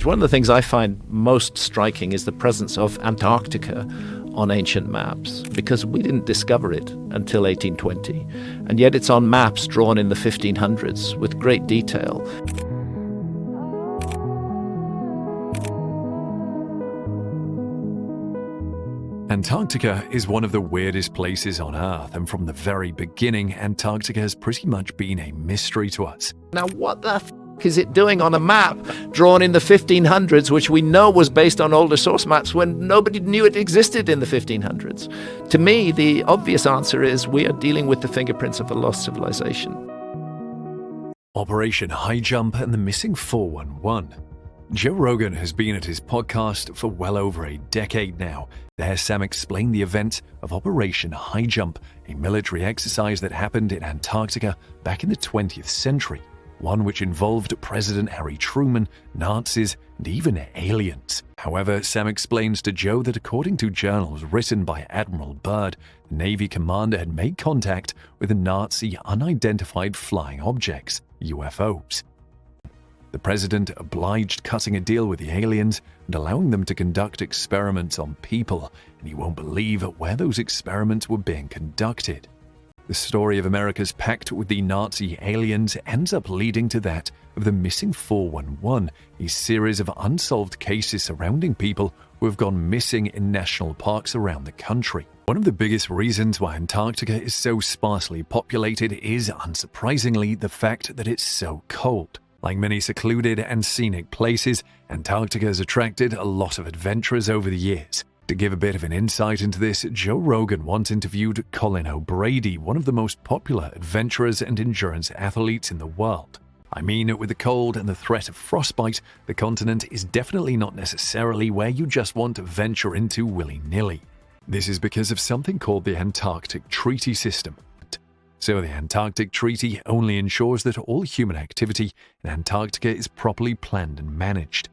One of the things I find most striking is the presence of Antarctica on ancient maps, because we didn't discover it until 1820, and yet it's on maps drawn in the 1500s with great detail. Antarctica is one of the weirdest places on Earth, and from the very beginning, Antarctica has pretty much been a mystery to us. Now, what the is it doing on a map drawn in the 1500s, which we know was based on older source maps when nobody knew it existed in the 1500s? To me, the obvious answer is we are dealing with the fingerprints of a lost civilization. Operation High Jump and the missing 411. Joe Rogan has been at his podcast for well over a decade now. There, Sam explained the event of Operation High Jump, a military exercise that happened in Antarctica back in the 20th century. One which involved President Harry Truman, Nazis, and even aliens. However, Sam explains to Joe that according to journals written by Admiral Byrd, the Navy commander had made contact with the Nazi unidentified flying objects, UFOs. The president obliged cutting a deal with the aliens and allowing them to conduct experiments on people, and you won't believe where those experiments were being conducted. The story of America's pact with the Nazi aliens ends up leading to that of the missing 411, a series of unsolved cases surrounding people who have gone missing in national parks around the country. One of the biggest reasons why Antarctica is so sparsely populated is, unsurprisingly, the fact that it's so cold. Like many secluded and scenic places, Antarctica has attracted a lot of adventurers over the years. To give a bit of an insight into this, Joe Rogan once interviewed Colin O'Brady, one of the most popular adventurers and endurance athletes in the world. I mean, with the cold and the threat of frostbite, the continent is definitely not necessarily where you just want to venture into willy-nilly. This is because of something called the Antarctic Treaty System. So the Antarctic Treaty only ensures that all human activity in Antarctica is properly planned and managed.